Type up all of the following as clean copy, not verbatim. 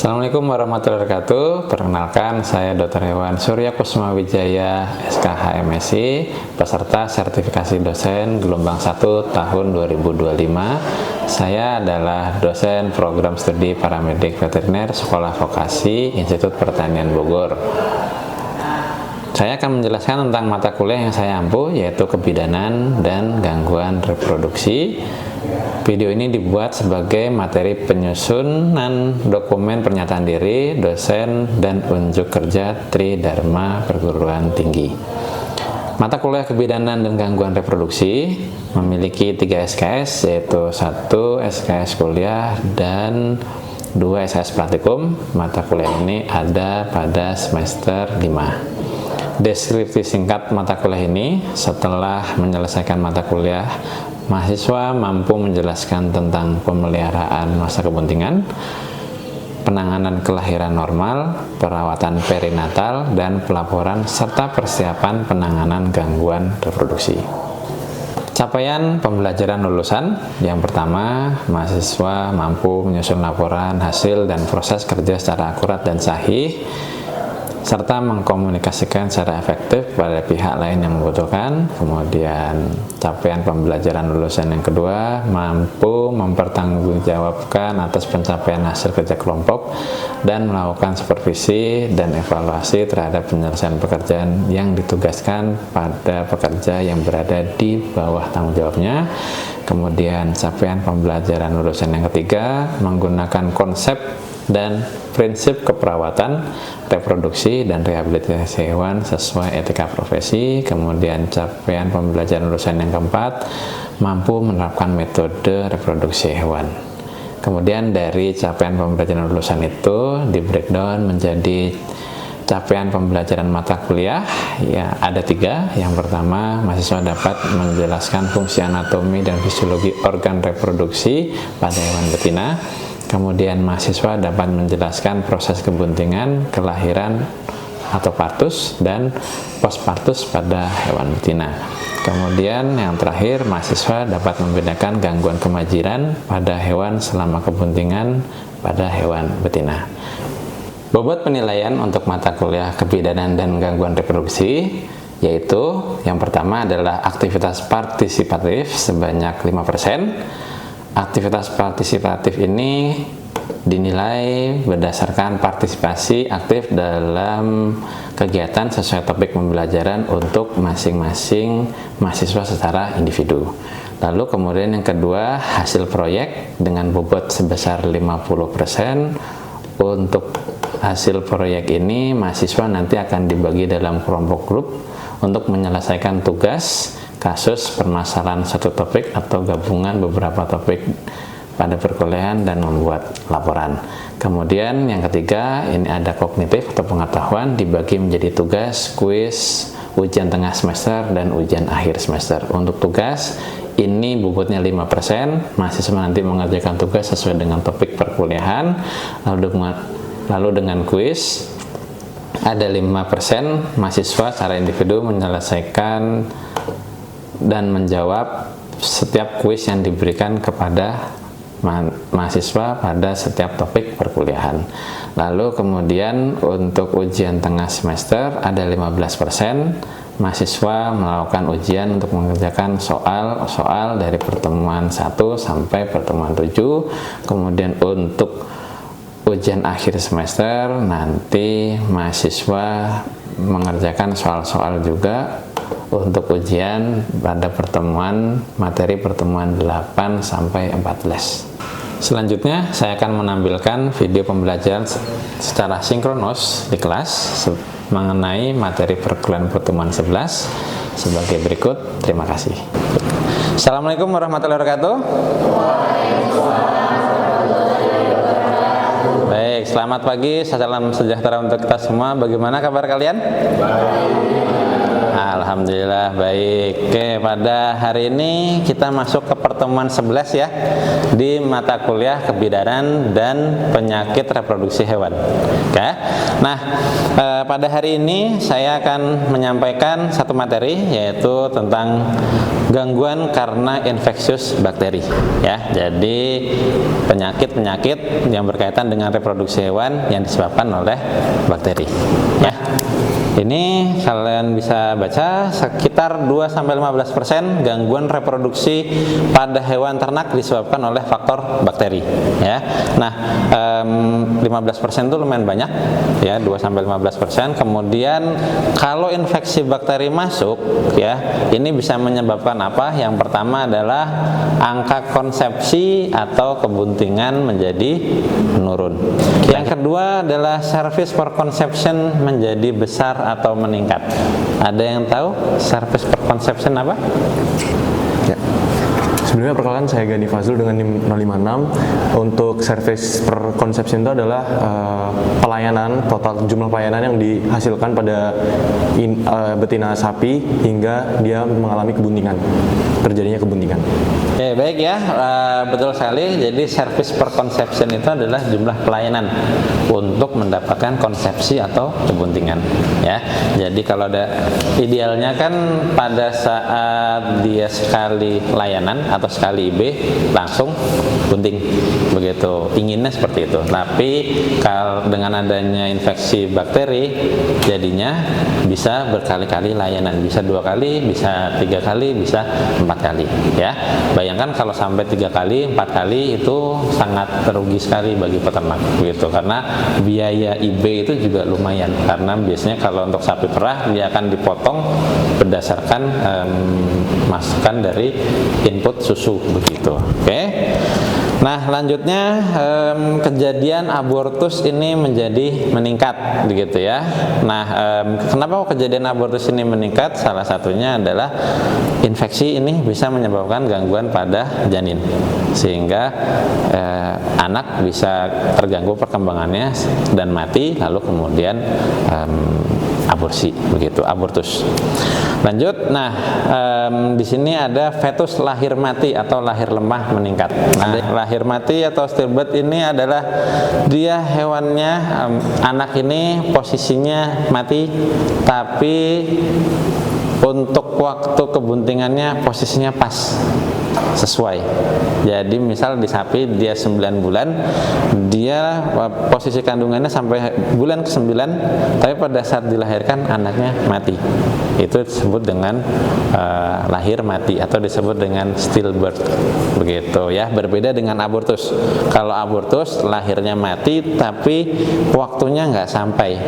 Assalamualaikum warahmatullahi wabarakatuh. Perkenalkan, saya Dr. Hewan Surya Kusuma Wijaya, SKH MSI, peserta sertifikasi dosen gelombang 1 tahun 2025. Saya adalah dosen program studi paramedik veteriner Sekolah Vokasi Institut Pertanian Bogor. Saya akan menjelaskan tentang mata kuliah yang saya ampu, yaitu kebidanan dan gangguan reproduksi. Video ini dibuat sebagai materi penyusunan dokumen pernyataan diri dosen dan unjuk kerja Tridharma Perguruan Tinggi. Mata kuliah kebidanan dan gangguan reproduksi memiliki 3 SKS, yaitu 1 SKS kuliah dan 2 SKS praktikum. Mata kuliah ini ada pada semester 5. Deskripsi singkat mata kuliah ini: setelah menyelesaikan mata kuliah, mahasiswa mampu menjelaskan tentang pemeliharaan masa kebuntingan, penanganan kelahiran normal, perawatan perinatal, dan pelaporan serta persiapan penanganan gangguan reproduksi. Capaian pembelajaran lulusan: yang pertama, mahasiswa mampu menyusun laporan hasil dan proses kerja secara akurat dan sahih, serta mengkomunikasikan secara efektif pada pihak lain yang membutuhkan. Kemudian capaian pembelajaran lulusan yang kedua, mampu mempertanggungjawabkan atas pencapaian hasil kerja kelompok dan melakukan supervisi dan evaluasi terhadap penyelesaian pekerjaan yang ditugaskan pada pekerja yang berada di bawah tanggung jawabnya. Kemudian capaian pembelajaran lulusan yang ketiga, menggunakan konsep dan prinsip keperawatan, reproduksi, dan rehabilitasi hewan sesuai etika profesi. Kemudian capaian pembelajaran lulusan yang keempat, mampu menerapkan metode reproduksi hewan. Kemudian dari capaian pembelajaran lulusan itu di breakdown menjadi capaian pembelajaran mata kuliah, ya ada 3. Yang pertama, mahasiswa dapat menjelaskan fungsi anatomi dan fisiologi organ reproduksi pada hewan betina. Kemudian mahasiswa dapat menjelaskan proses kebuntingan, kelahiran atau partus, dan postpartus pada hewan betina. Kemudian yang terakhir, mahasiswa dapat membedakan gangguan kemajiran pada hewan selama kebuntingan pada hewan betina. Bobot penilaian untuk mata kuliah kebidanan dan gangguan reproduksi, yaitu yang pertama adalah aktivitas partisipatif sebanyak 5%. Aktivitas partisipatif ini dinilai berdasarkan partisipasi aktif dalam kegiatan sesuai topik pembelajaran untuk masing-masing mahasiswa secara individu. Lalu kemudian yang kedua, hasil proyek dengan bobot sebesar 50%. Untuk hasil proyek ini, mahasiswa nanti akan dibagi dalam kelompok grup untuk menyelesaikan tugas, kasus, permasalahan satu topik atau gabungan beberapa topik pada perkuliahan dan membuat laporan. Kemudian yang ketiga, ini ada kognitif atau pengetahuan, dibagi menjadi tugas, kuis, ujian tengah semester, dan ujian akhir semester. Untuk tugas ini bobotnya 5%, mahasiswa nanti mengerjakan tugas sesuai dengan topik perkuliahan. Lalu dengan kuis ada 5%, mahasiswa secara individu menyelesaikan dan menjawab setiap kuis yang diberikan kepada mahasiswa pada setiap topik perkuliahan. Lalu kemudian untuk ujian tengah semester ada 15%, mahasiswa melakukan ujian untuk mengerjakan soal-soal dari pertemuan 1 sampai pertemuan 7. Kemudian untuk ujian akhir semester nanti mahasiswa mengerjakan soal-soal juga untuk ujian pada materi pertemuan 8 sampai 14. Selanjutnya saya akan menampilkan video pembelajaran secara sinkronus di kelas mengenai materi perkuliahan pertemuan 11 sebagai berikut. Terima kasih. Assalamualaikum warahmatullahi wabarakatuh. Baik, selamat pagi, salam sejahtera untuk kita semua. Bagaimana kabar kalian? Baik. Alhamdulillah. Alhamdulillah baik. Oke, pada hari ini kita masuk ke pertemuan 11 ya, di mata kuliah kebidanan dan penyakit reproduksi hewan. Oke. Nah, pada hari ini saya akan menyampaikan satu materi, yaitu tentang gangguan karena infeksius bakteri ya. Jadi penyakit-penyakit yang berkaitan dengan reproduksi hewan yang disebabkan oleh bakteri ya. Ini kalian bisa baca sekitar 2-15% gangguan reproduksi pada hewan ternak disebabkan oleh faktor bakteri ya. Nah, 15% itu lumayan banyak ya, 2-15%. Kemudian kalau infeksi bakteri masuk ya, ini bisa menyebabkan apa? Yang pertama adalah angka konsepsi atau kebuntingan menjadi menurun. Yang kedua adalah service per conception menjadi besar atau meningkat. Ada yang tahu service per conception apa? Ya. Sebelumnya perkenalkan, saya Gani Fazul dengan NIM 056. Untuk service per conception itu adalah pelayanan, total jumlah pelayanan yang dihasilkan pada betina sapi hingga dia mengalami kebuntingan, terjadinya kebuntingan. Oke, baik ya, betul sekali. Jadi service per conception itu adalah jumlah pelayanan untuk mendapatkan konsepsi atau kebuntingan ya. Jadi kalau ada idealnya kan pada saat dia sekali layanan atau sekali IB langsung bunting, begitu inginnya seperti itu. Tapi kalau dengan adanya infeksi bakteri jadinya bisa berkali-kali layanan, bisa 2 kali, bisa 3 kali, bisa 4 kali ya. Bayangkan kalau sampai 3 kali, 4 kali itu sangat rugi sekali bagi peternak begitu, karena biaya IB itu juga lumayan, karena biasanya kalau untuk sapi perah dia akan dipotong berdasarkan masukan dari input susu begitu. Oke. Nah, lanjutnya kejadian abortus ini menjadi meningkat begitu ya. Nah, kenapa kejadian abortus ini meningkat? Salah satunya adalah infeksi ini bisa menyebabkan gangguan pada janin, sehingga anak bisa terganggu perkembangannya dan mati, lalu kemudian aborsi begitu, abortus. Lanjut. Nah, di sini ada fetus lahir mati atau lahir lemah meningkat. Nah, lahir mati atau stillbirth ini adalah dia hewannya, anak ini posisinya mati, tapi untuk waktu kebuntingannya posisinya pas, sesuai. Jadi misal di sapi dia 9 bulan, dia posisi kandungannya sampai bulan ke-9, tapi pada saat dilahirkan anaknya mati. Itu disebut dengan lahir mati atau disebut dengan stillbirth begitu ya. Berbeda dengan abortus. Kalau abortus lahirnya mati tapi waktunya nggak sampai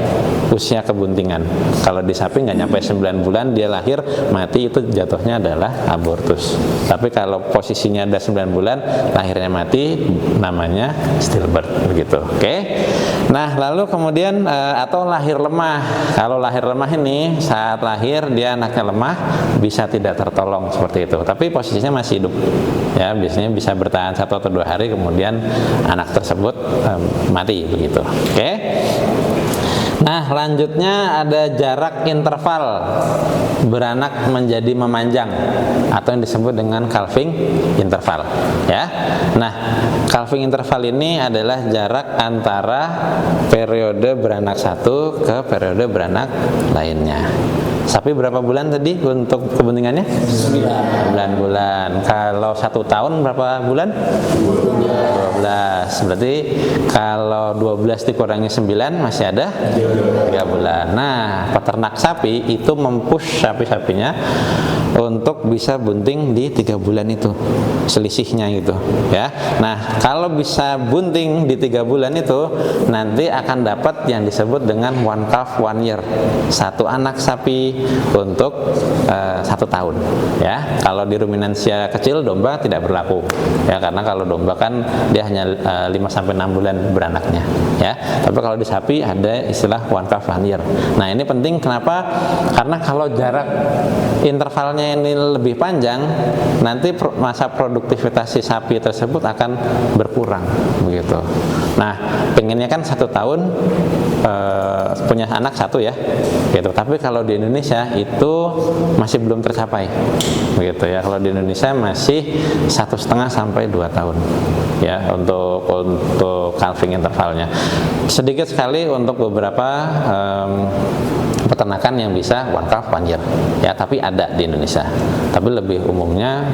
usia kebuntingan. Kalau di sapi nggak nyampe 9 bulan dia lahir mati, itu jatuhnya adalah abortus. Tapi kalau posisinya ada 9 bulan lahirnya mati, namanya stillbirth begitu. Oke. Nah, lalu kemudian atau lahir lemah. Kalau lahir lemah ini saat lahir dia anaknya lemah, bisa tidak tertolong seperti itu, tapi posisinya masih hidup ya. Biasanya bisa bertahan 1 atau 2 hari, kemudian anak tersebut mati begitu. Oke. Nah, lanjutnya ada jarak interval beranak menjadi memanjang atau yang disebut dengan calving interval ya. Nah, calving interval ini adalah jarak antara periode beranak satu ke periode beranak lainnya. Sapi berapa bulan tadi untuk kebuntingannya? 9 bulan. Kalau 1 tahun berapa bulan? 12. Berarti kalau 12 dikurangi 9 masih ada 3 bulan. Nah, peternak sapi itu mempush sapi-sapinya untuk bisa bunting di 3 bulan itu, selisihnya gitu ya. Nah, kalau bisa bunting di 3 bulan itu, nanti akan dapat yang disebut dengan one calf 1 year, 1 anak sapi untuk 1 tahun ya. Kalau di ruminansia kecil domba tidak berlaku ya, karena kalau domba kan dia hanya 5-6 bulan beranaknya ya. Tapi kalau di sapi ada istilah one calf 1 year. Nah, ini penting kenapa? Karena kalau jarak intervalnya ini lebih panjang, nanti masa produktivitas si sapi tersebut akan berkurang begitu. Nah, pengennya kan 1 tahun punya anak 1 ya, gitu. Tapi kalau di Indonesia itu masih belum tercapai, begitu ya. Kalau di Indonesia masih 1,5 sampai 2 tahun, ya, untuk calving intervalnya. Sedikit sekali untuk beberapa peternakan yang bisa one calf one year, ya, tapi ada di Indonesia. Tapi lebih umumnya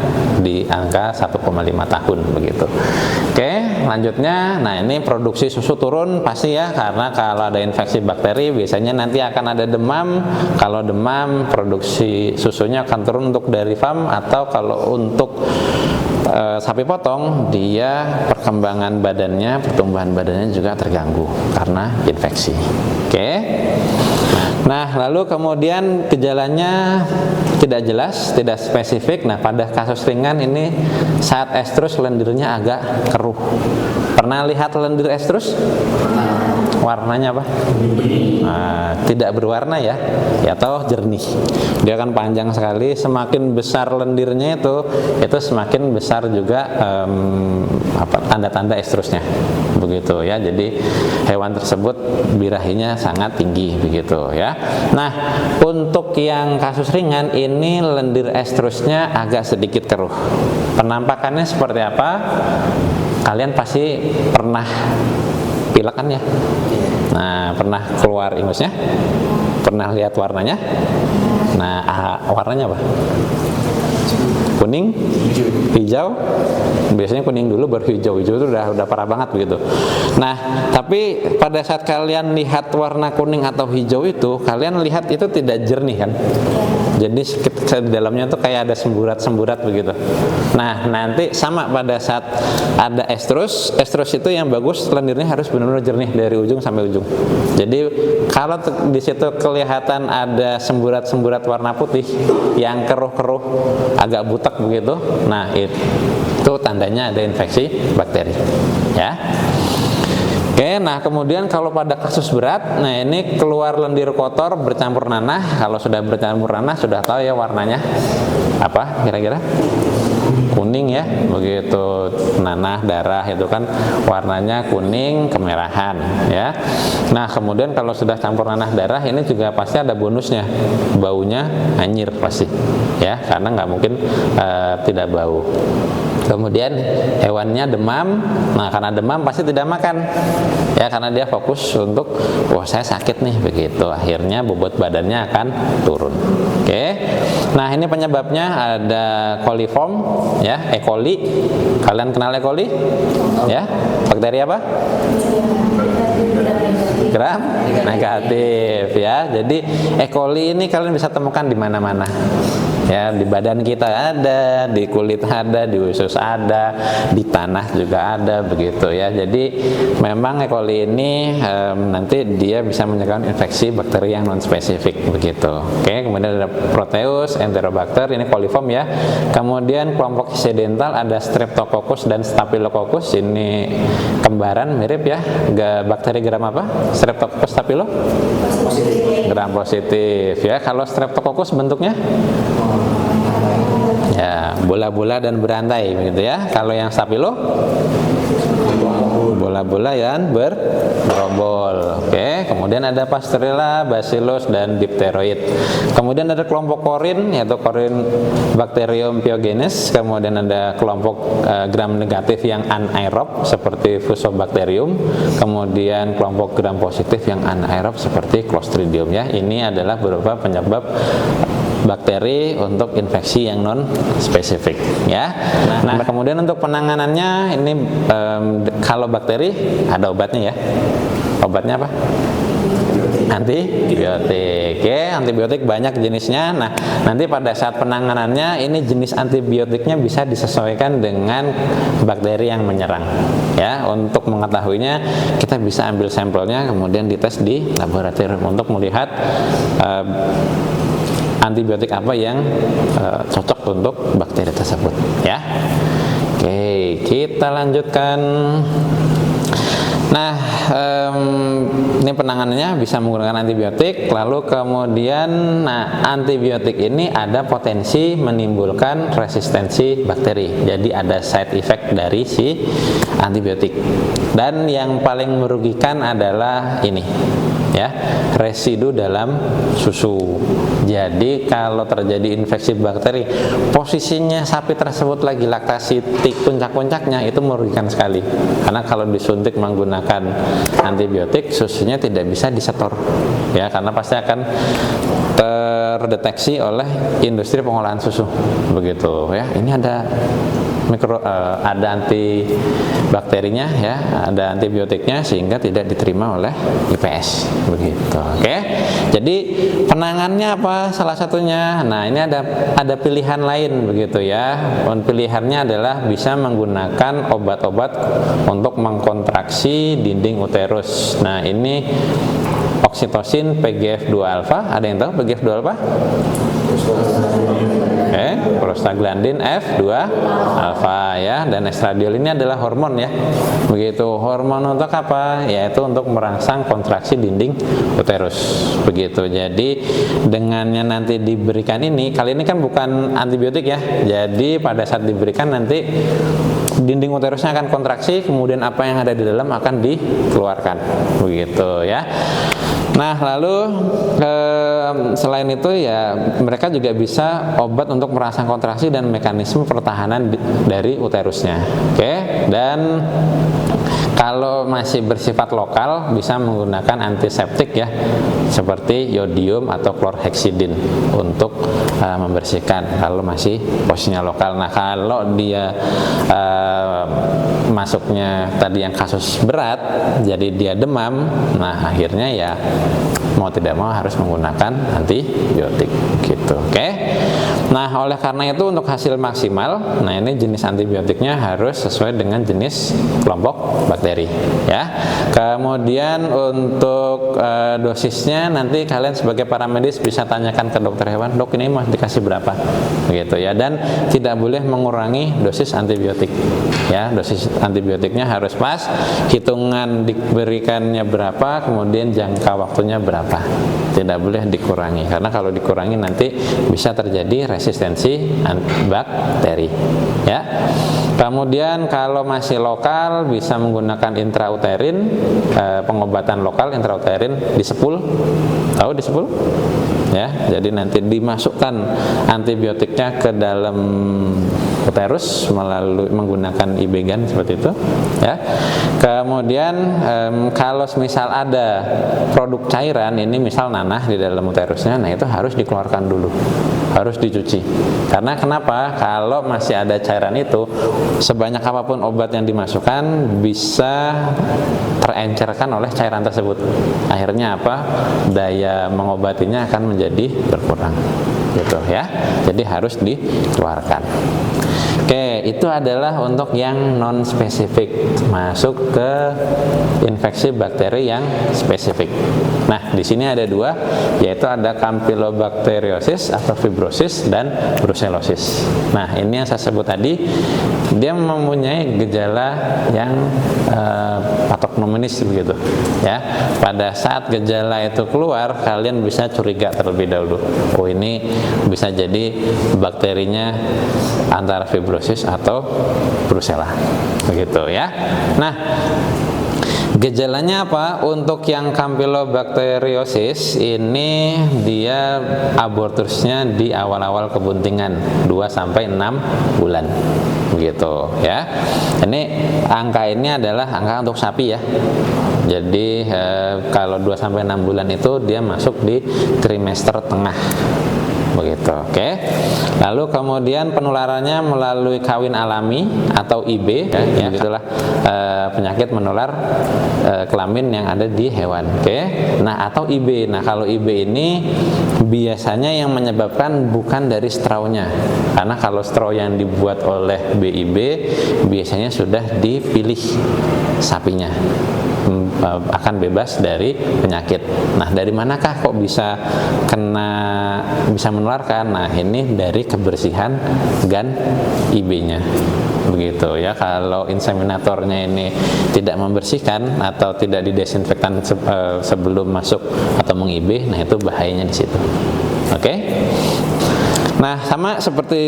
di angka 1,5 tahun begitu. Oke, lanjutnya, nah ini produksi susu turun pasti ya, karena kalau ada infeksi bakteri biasanya nanti akan ada demam. Kalau demam, produksi susunya akan turun untuk dairy farm, atau kalau untuk sapi potong, dia perkembangan badannya, pertumbuhan badannya juga terganggu karena infeksi. Oke. Nah, lalu kemudian gejalanya tidak jelas, tidak spesifik. Nah, pada kasus ringan ini saat estrus lendirnya agak keruh. Pernah lihat lendir estrus? Warnanya apa? Nah, tidak berwarna ya, atau jernih. Dia akan panjang sekali. Semakin besar lendirnya itu semakin besar juga tanda-tanda estrusnya, begitu ya. Jadi hewan tersebut birahinya sangat tinggi, begitu ya. Nah, untuk yang kasus ringan ini lendir estrusnya agak sedikit keruh. Penampakannya seperti apa? Kalian pasti pernah pilek kan ya? Nah, pernah keluar ingusnya? Pernah lihat warnanya? Nah, warnanya apa? Kuning, hijau. Biasanya kuning dulu baru hijau. Hijau itu udah parah banget begitu. Nah, tapi pada saat kalian lihat warna kuning atau hijau itu, kalian lihat itu tidak jernih kan? Jadi di dalamnya tuh kayak ada semburat-semburat begitu. Nah, nanti sama pada saat ada estrus itu yang bagus lendirnya harus benar-benar jernih dari ujung sampai ujung. Jadi kalau di situ kelihatan ada semburat-semburat warna putih yang keruh-keruh, agak butek begitu, nah itu tandanya ada infeksi bakteri, ya. Oke, nah kemudian kalau pada kasus berat, nah ini keluar lendir kotor bercampur nanah. Kalau sudah bercampur nanah, sudah tahu ya warnanya apa kira-kira? Kuning ya, begitu. Nanah, darah itu kan warnanya kuning kemerahan ya. Nah kemudian kalau sudah campur nanah darah, ini juga pasti ada bonusnya, baunya anyir pasti ya, karena nggak mungkin tidak bau. Kemudian hewannya demam. Nah karena demam pasti tidak makan ya, karena dia fokus untuk wah saya sakit nih, begitu. Akhirnya bobot badannya akan turun. Oke. Nah ini penyebabnya ada coliform ya, E. coli. Kalian kenal E. coli? Ya. Bakteri apa? Gram negatif ya. Jadi E. coli ini kalian bisa temukan di mana-mana. Ya, di badan kita ada, di kulit ada, di usus ada, di tanah juga ada, begitu ya. Jadi memang E. coli ini nanti dia bisa menyebabkan infeksi bakteri yang non spesifik, begitu. Oke, kemudian ada Proteus, Enterobacter, ini coliform ya. Kemudian kelompok incidental ada Streptococcus dan Staphylococcus, ini kembaran mirip ya. Bakteri gram apa? Streptococcus, Staphylo? Gram positif ya. Kalau Streptococcus bentuknya? Ya, bola-bola dan berantai begitu ya. Kalau yang Staphylo bola-bola yang bergerombol. Oke, kemudian ada Pasteurella, Bacillus dan Dipteroid. Kemudian ada kelompok korin, yaitu korin Bacterium pyogenes. Kemudian ada kelompok gram negatif yang anaerob seperti Fusobacterium. Kemudian kelompok gram positif yang anaerob seperti Clostridium ya. Ini adalah beberapa penyebab bakteri untuk infeksi yang non spesifik ya. Nah, kemudian untuk penanganannya ini kalau bakteri ada obatnya ya. Obatnya apa? Antibiotik. Ya, antibiotik banyak jenisnya. Nah, nanti pada saat penanganannya ini jenis antibiotiknya bisa disesuaikan dengan bakteri yang menyerang. Ya, untuk mengetahuinya kita bisa ambil sampelnya kemudian dites di laboratorium untuk melihat antibiotik apa yang cocok untuk bakteri tersebut ya. Oke, kita lanjutkan. Nah, ini penanganannya bisa menggunakan antibiotik. Lalu kemudian, nah antibiotik ini ada potensi menimbulkan resistensi bakteri. Jadi ada side effect dari si antibiotik. Dan yang paling merugikan adalah ini. ya, residu dalam susu. Jadi kalau terjadi infeksi bakteri, posisinya sapi tersebut lagi laktasi puncak-puncaknya, itu merugikan sekali. Karena kalau disuntik menggunakan antibiotik, susunya tidak bisa disetor, ya, karena pasti akan terdeteksi oleh industri pengolahan susu, begitu ya. Ini ada ada antibakterinya, ya, ada antibiotiknya, sehingga tidak diterima oleh IPS, begitu. Oke. Jadi penangannya apa? Salah satunya, nah ini ada pilihan lain, begitu ya. Pilihannya adalah bisa menggunakan obat-obat untuk mengkontraksi dinding uterus. Nah ini oksitosin, PGF2 alfa. Ada yang tahu PGF2 alfa? Prostaglandin F2 alfa, ya, dan estradiol ini adalah hormon, ya, begitu. Hormon untuk apa? Yaitu untuk merangsang kontraksi dinding uterus, begitu. Jadi dengannya nanti diberikan ini, kali ini kan bukan antibiotik, ya, jadi pada saat diberikan nanti dinding uterusnya akan kontraksi, kemudian apa yang ada di dalam akan dikeluarkan, begitu ya. Nah, lalu selain itu ya mereka juga bisa obat untuk merangsang kontraksi dan mekanisme pertahanan dari uterusnya. Oke, dan kalau masih bersifat lokal bisa menggunakan antiseptik, ya, seperti yodium atau klorhexidin untuk membersihkan kalau masih posisinya lokal. Nah, kalau dia masuknya tadi yang kasus berat, jadi dia demam, nah akhirnya ya mau tidak mau harus menggunakan antibiotik, gitu. Oke. Nah, oleh karena itu untuk hasil maksimal, nah ini jenis antibiotiknya harus sesuai dengan jenis kelompok bakteri, ya. Kemudian untuk dosisnya nanti kalian sebagai paramedis bisa tanyakan ke dokter hewan, dok ini mau dikasih berapa, begitu ya. Dan tidak boleh mengurangi dosis antibiotik, ya. Dosis antibiotiknya harus pas, hitungan diberikannya berapa, kemudian jangka waktunya berapa, tidak boleh dikurangi, karena kalau dikurangi nanti bisa terjadi resistensi bakteri, ya. Kemudian kalau masih lokal bisa menggunakan intrauterin, pengobatan lokal intrauterin disepul, tahu disepul? Ya, jadi nanti dimasukkan antibiotiknya ke dalam uterus melalui menggunakan ibegan seperti itu, ya. Kemudian kalau misal ada produk cairan, ini misal nanah di dalam uterusnya, nah itu harus dikeluarkan dulu, harus dicuci. Karena kenapa? Kalau masih ada cairan itu, sebanyak apapun obat yang dimasukkan bisa terencerkan oleh cairan tersebut. Akhirnya apa? Daya mengobatinya akan menjadi berkurang, gitu ya. Jadi harus dikeluarkan. Oke, itu adalah untuk yang non spesifik, masuk ke infeksi bakteri yang spesifik. Nah, di sini ada dua, yaitu ada Campylobacteriosis atau fibrosis dan brucellosis. Nah, ini yang saya sebut tadi, dia mempunyai gejala yang patognomonis, begitu ya. Pada saat gejala itu keluar, kalian bisa curiga terlebih dahulu, oh ini bisa jadi bakterinya antara fibrosis atau brucella, begitu ya. Nah, gejalanya apa? Untuk yang Campylobacteriosis ini dia abortusnya di awal-awal kebuntingan 2-6 bulan, begitu ya. Ini angka ini adalah angka untuk sapi, ya. Jadi kalau 2-6 bulan itu dia masuk di trimester tengah, begitu. Oke. Lalu kemudian penularannya melalui kawin alami atau IB, ya, itulah penyakit menular kelamin yang ada di hewan. Oke. Nah, atau IB. Nah, kalau IB ini biasanya yang menyebabkan bukan dari straunya. Karena kalau strau yang dibuat oleh BIB biasanya sudah dipilih sapinya akan bebas dari penyakit. Nah, dari manakah kok bisa menularkan? Nah, ini dari kebersihan GAN IB-nya, begitu ya. Kalau inseminatornya ini tidak membersihkan atau tidak didesinfektan sebelum masuk atau meng-IB, nah itu bahayanya di situ. Oke. Nah, sama seperti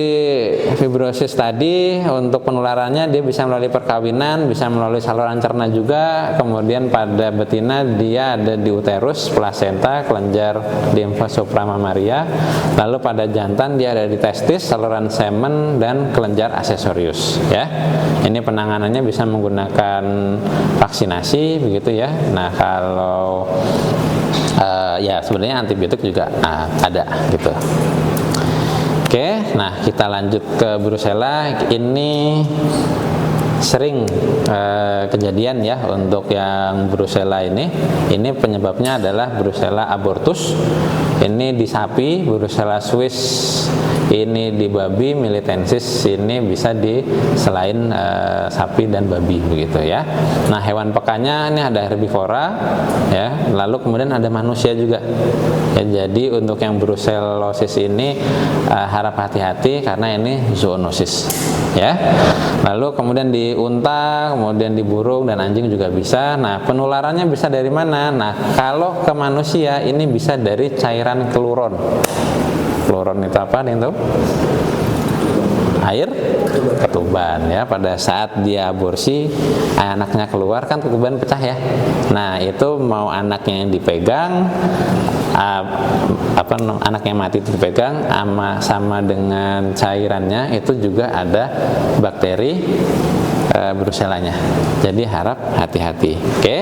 fibrosis tadi, untuk penularannya dia bisa melalui perkawinan, bisa melalui saluran cerna juga. Kemudian pada betina dia ada di uterus, plasenta, kelenjar limfa supramamaria. Lalu pada jantan dia ada di testis, saluran semen, dan kelenjar aksesorius. Ya, ini penanganannya bisa menggunakan vaksinasi, begitu ya. Nah, kalau ya sebenarnya antibiotik juga ada gitu. Oke, nah kita lanjut ke Brucella. Ini sering kejadian ya untuk yang Brucella ini. Ini penyebabnya adalah Brucella abortus. Ini di sapi, Brucella Swiss ini di babi, militensis ini bisa di selain sapi dan babi begitu ya. Nah, hewan pekannya ini ada herbivora ya, lalu kemudian ada manusia juga. Ya, jadi untuk yang brucellosis ini harap hati-hati karena ini zoonosis ya. Lalu kemudian di unta, kemudian di burung dan anjing juga bisa. Nah, penularannya bisa dari mana? Nah, kalau ke manusia ini bisa dari cairan keluron. Keluron itu apa nih tuh? Air ketuban ya. Pada saat dia aborsi, anaknya keluar kan ketuban pecah ya. Nah, itu mau anaknya yang dipegang, anak yang mati itu dipegang sama dengan cairannya itu juga ada bakteri Brucellanya. Jadi harap hati-hati. Oke.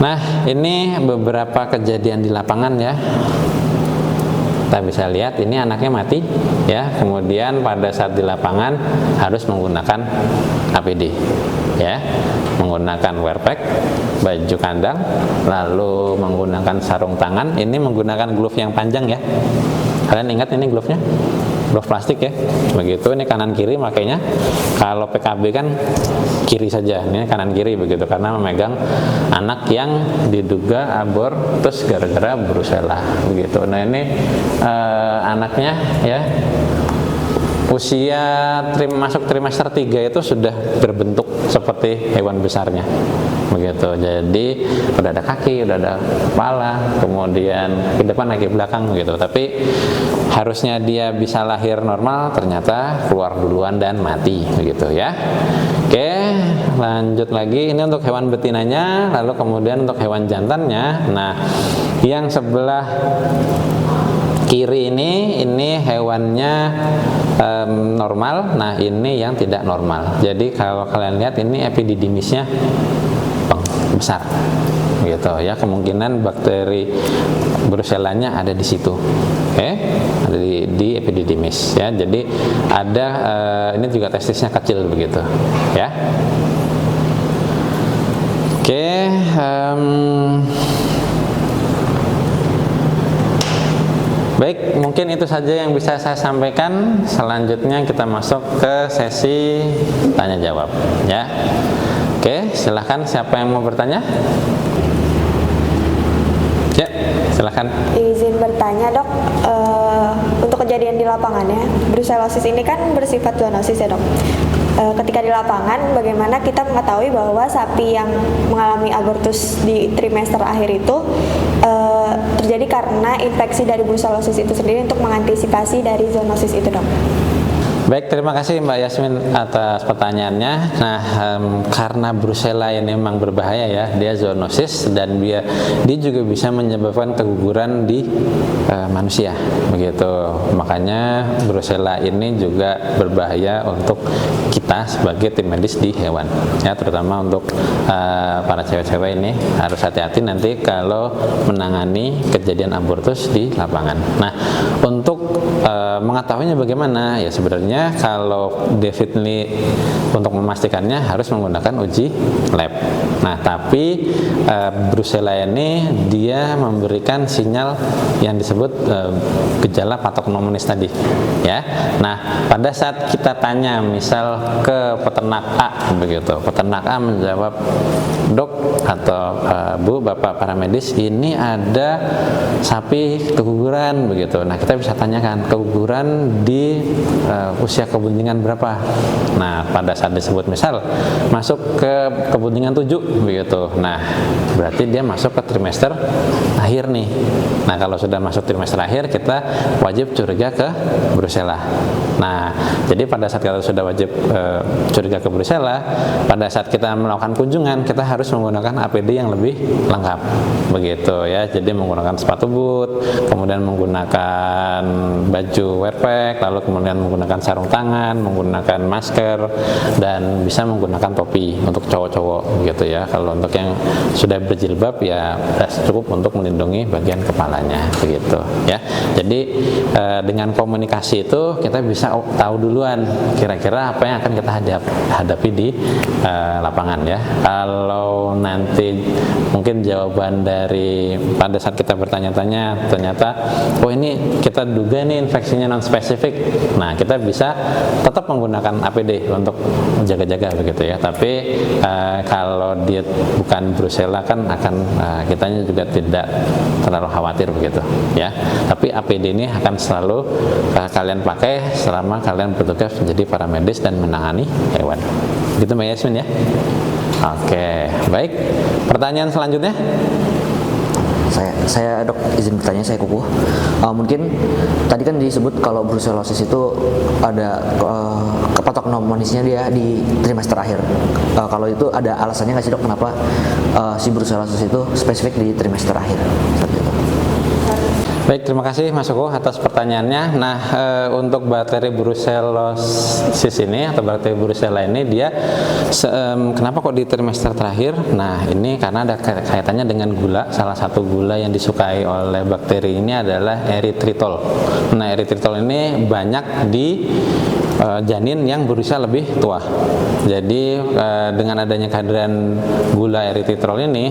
Nah, ini beberapa kejadian di lapangan ya. Kita bisa lihat ini anaknya mati ya, kemudian pada saat di lapangan harus menggunakan APD ya, menggunakan wear pack, baju kandang, lalu menggunakan sarung tangan. Ini menggunakan glove yang panjang ya. Kalian ingat ini glove-nya? Glove plastik ya. Begitu, ini kanan kiri makanya. Kalau PKB kan kiri saja, ini kanan kiri begitu karena memegang anak yang diduga abortus gara-gara Brucella begitu. Nah, ini anaknya ya usia masuk trimester 3 itu sudah berbentuk seperti hewan besarnya begitu. Jadi udah ada kaki, udah ada kepala, kemudian ke depan lagi belakang begitu. Tapi harusnya dia bisa lahir normal, ternyata keluar duluan dan mati begitu ya. Oke, lanjut lagi. Ini untuk hewan betinanya, lalu kemudian untuk hewan jantannya. Nah, yang sebelah kiri ini hewannya normal. Nah, ini yang tidak normal. Jadi kalau kalian lihat ini epididymisnya besar gitu ya, kemungkinan bakteri Brucellanya ada di situ. Oke, ada di epididymis ya. Jadi ada ini juga testisnya kecil begitu ya. Oke, baik, mungkin itu saja yang bisa saya sampaikan. Selanjutnya kita masuk ke sesi tanya jawab ya. Oke, silahkan siapa yang mau bertanya? Ya, silahkan. Izin bertanya dok, untuk kejadian di lapangan ya, brucellosis ini kan bersifat zoonosis ya dok. Ketika di lapangan, bagaimana kita mengetahui bahwa sapi yang mengalami abortus di trimester akhir itu terjadi karena infeksi dari brucellosis itu sendiri untuk mengantisipasi dari zoonosis itu dok? Baik, terima kasih Mbak Yasmin atas pertanyaannya. Nah, karena Brucella ini memang berbahaya ya, dia zoonosis dan dia juga bisa menyebabkan keguguran di manusia, begitu. Makanya Brucella ini juga berbahaya untuk kita sebagai tim medis di hewan, ya, terutama untuk para cewek-cewek ini harus hati-hati nanti kalau menangani kejadian abortus di lapangan. Nah, untuk mengetahuinya bagaimana? Ya sebenarnya kalau definitely untuk memastikannya harus menggunakan uji lab. Nah, tapi Brucella ini dia memberikan sinyal yang disebut gejala patognomonis tadi, ya. Nah, pada saat kita tanya misal ke peternak A begitu, peternak A menjawab, dok atau bu, bapak paramedis, ini ada sapi keguguran begitu. Nah, kita bisa tanyakan keguguran kebutuhan di usia kebuntingan berapa. Nah, pada saat disebut misal masuk ke kebuntingan 7 begitu. Nah, berarti dia masuk ke trimester akhir nih. Nah, kalau sudah masuk trimester akhir, kita wajib curiga ke Brucella. Nah, jadi pada saat kita sudah wajib curiga ke Brucella, pada saat kita melakukan kunjungan, kita harus menggunakan APD yang lebih lengkap begitu ya. Jadi menggunakan sepatu boot, kemudian menggunakan baju wear pack, lalu kemudian menggunakan sarung tangan, menggunakan masker, dan bisa menggunakan topi untuk cowok-cowok gitu ya. Kalau untuk yang sudah berjilbab ya cukup untuk melindungi bagian kepalanya begitu ya. Jadi dengan komunikasi itu kita bisa tahu duluan kira-kira apa yang akan kita hadapi di lapangan ya. Kalau nanti mungkin jawaban dari pada saat kita bertanya-tanya ternyata oh ini kita duga nih infeksinya non spesifik, nah kita bisa tetap menggunakan APD untuk jaga-jaga begitu ya. Tapi kalau dia bukan Brucella kan akan kitanya juga tidak terlalu khawatir begitu ya. Tapi APD ini akan selalu kalian pakai selama kalian bertugas menjadi paramedis dan menangani hewan. Gitu Mbak Yasmin ya. Oke, baik. Pertanyaan selanjutnya? Saya dok izin bertanya, saya Kukuh. Mungkin tadi kan disebut kalau brucellosis itu ada kepatok pneumonisnya dia di trimester akhir. Kalau itu ada alasannya nggak sih dok kenapa si brucellosis itu spesifik di trimester akhir? Seperti itu. Baik, terima kasih Mas Uko atas pertanyaannya. Nah, untuk bakteri brucellosis ini atau bakteri Brucella ini dia kenapa kok di trimester terakhir? Nah, ini karena ada kaitannya dengan gula. Salah satu gula yang disukai oleh bakteri ini adalah eritritol. Nah, eritritol ini banyak di janin yang berusia lebih tua. Jadi dengan adanya kehadiran gula eritritol ini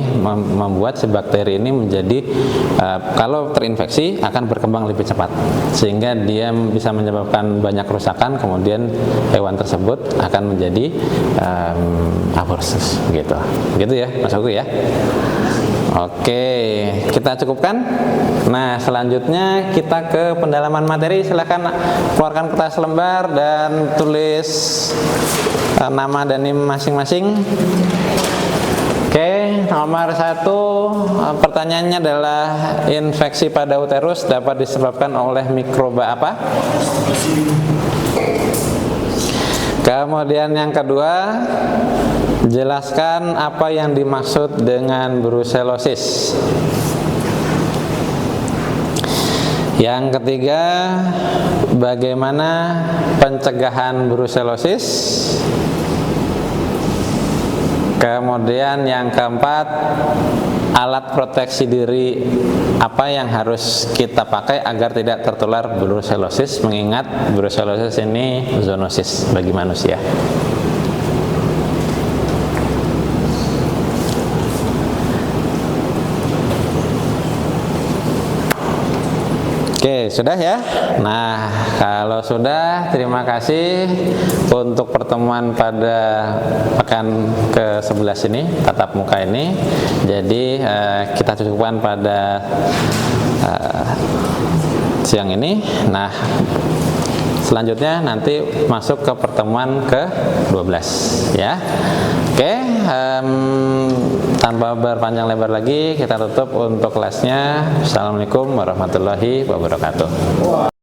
membuat si bakteri ini menjadi kalau terinfeksi akan berkembang lebih cepat sehingga dia bisa menyebabkan banyak kerusakan, kemudian hewan tersebut akan menjadi abortus gitu ya Mas Oku ya. Oke, kita cukupkan. Nah, selanjutnya kita ke pendalaman materi. Silakan keluarkan kertas lembar dan tulis nama dan NIM masing-masing. Oke, nomor 1 pertanyaannya adalah infeksi pada uterus dapat disebabkan oleh mikroba apa? Kemudian yang kedua, jelaskan apa yang dimaksud dengan brucellosis. Yang ketiga, bagaimana pencegahan brucellosis? Kemudian yang keempat, alat proteksi diri apa yang harus kita pakai agar tidak tertular brucellosis, mengingat brucellosis ini zoonosis bagi manusia. Oke, sudah ya. Nah, kalau sudah, terima kasih untuk pertemuan pada pekan ke-11 ini, tatap muka ini. Jadi kita cukupkan pada siang ini. Nah, selanjutnya nanti masuk ke pertemuan ke-12 ya. Oke, tanpa berpanjang lebar lagi, kita tutup untuk kelasnya. Assalamualaikum warahmatullahi wabarakatuh.